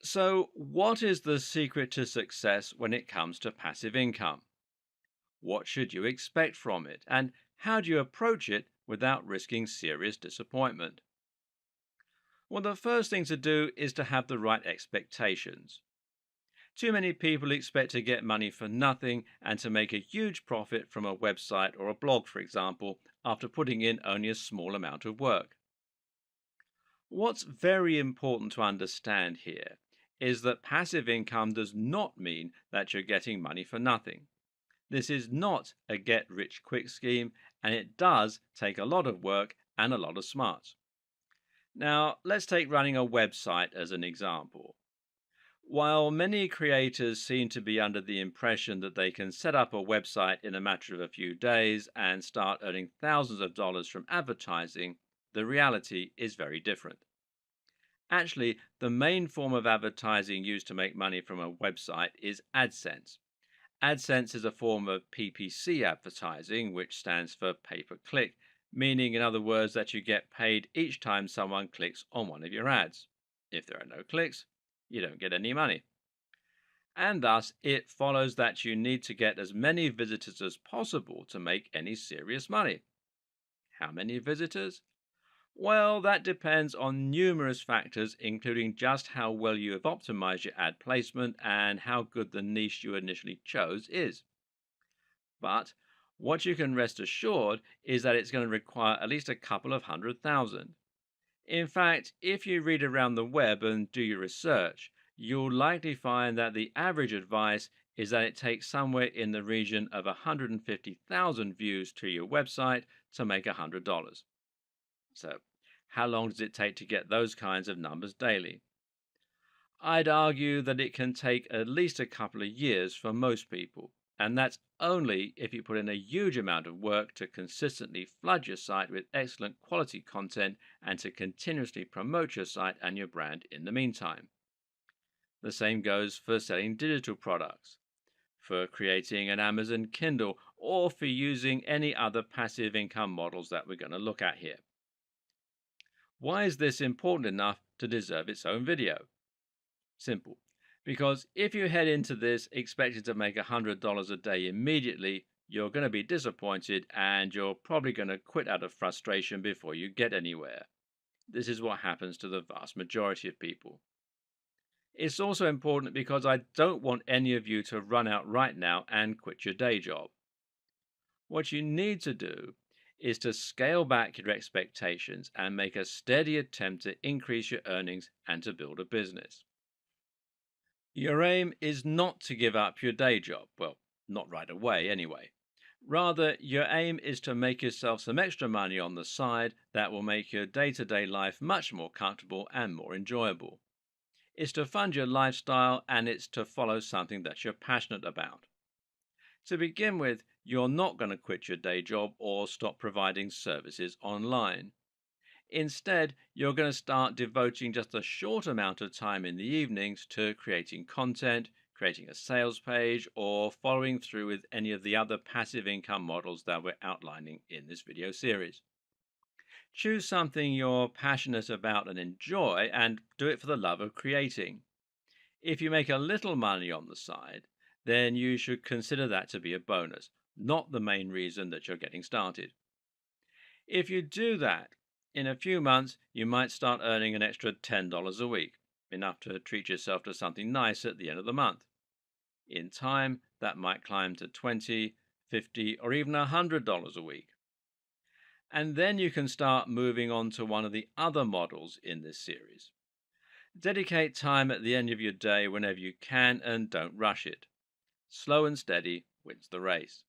So, what is the secret to success when it comes to passive income? What should you expect from it? And how do you approach it without risking serious disappointment? Well, the first thing to do is to have the right expectations. Too many people expect to get money for nothing and to make a huge profit from a website or a blog, for example, after putting in only a small amount of work. What's very important to understand here is that passive income does not mean that you're getting money for nothing. This is not a get rich quick scheme, and it does take a lot of work and a lot of smarts. Now, let's take running a website as an example. While many creators seem to be under the impression that they can set up a website in a matter of a few days and start earning thousands of dollars from advertising, the reality is very different. Actually, the main form of advertising used to make money from a website is AdSense. AdSense is a form of PPC advertising, which stands for pay per click, meaning, in other words, that you get paid each time someone clicks on one of your ads. If there are no clicks, you don't get any money. And thus, it follows that you need to get as many visitors as possible to make any serious money. How many visitors? Well, that depends on numerous factors, including just how well you have optimized your ad placement and how good the niche you initially chose is. But what you can rest assured is that it's going to require at least a couple of 100,000. In fact, if you read around the web and do your research, you'll likely find that the average advice is that it takes somewhere in the region of 150,000 views to your website to make $100. So, how long does it take to get those kinds of numbers daily? I'd argue that it can take at least a couple of years for most people, and that's only if you put in a huge amount of work to consistently flood your site with excellent quality content and to continuously promote your site and your brand in the meantime. The same goes for selling digital products, for creating an Amazon Kindle, or for using any other passive income models that we're going to look at here. Why is this important enough to deserve its own video? Simple. Because if you head into this expecting to make $100 a day immediately, you're going to be disappointed and you're probably going to quit out of frustration before you get anywhere. This is what happens to the vast majority of people. It's also important because I don't want any of you to run out right now and quit your day job. What you need to do is to scale back your expectations and make a steady attempt to increase your earnings and to build a business. Your aim is not to give up your day job. Well, not right away, anyway. Rather, your aim is to make yourself some extra money on the side that will make your day to day life much more comfortable and more enjoyable. It's to fund your lifestyle and it's to follow something that you're passionate about. To begin with, you're not going to quit your day job or stop providing services online. Instead, you're going to start devoting just a short amount of time in the evenings to creating content, creating a sales page, or following through with any of the other passive income models that we're outlining in this video series. Choose something you're passionate about and enjoy, and do it for the love of creating. If you make a little money on the side, then you should consider that to be a bonus, not the main reason that you're getting started. If you do that, in a few months, you might start earning an extra $10 a week, enough to treat yourself to something nice at the end of the month. In time, that might climb to 20, 50, or even $100 a week. And then you can start moving on to one of the other models in this series. Dedicate time at the end of your day whenever you can and don't rush it. Slow and steady wins the race.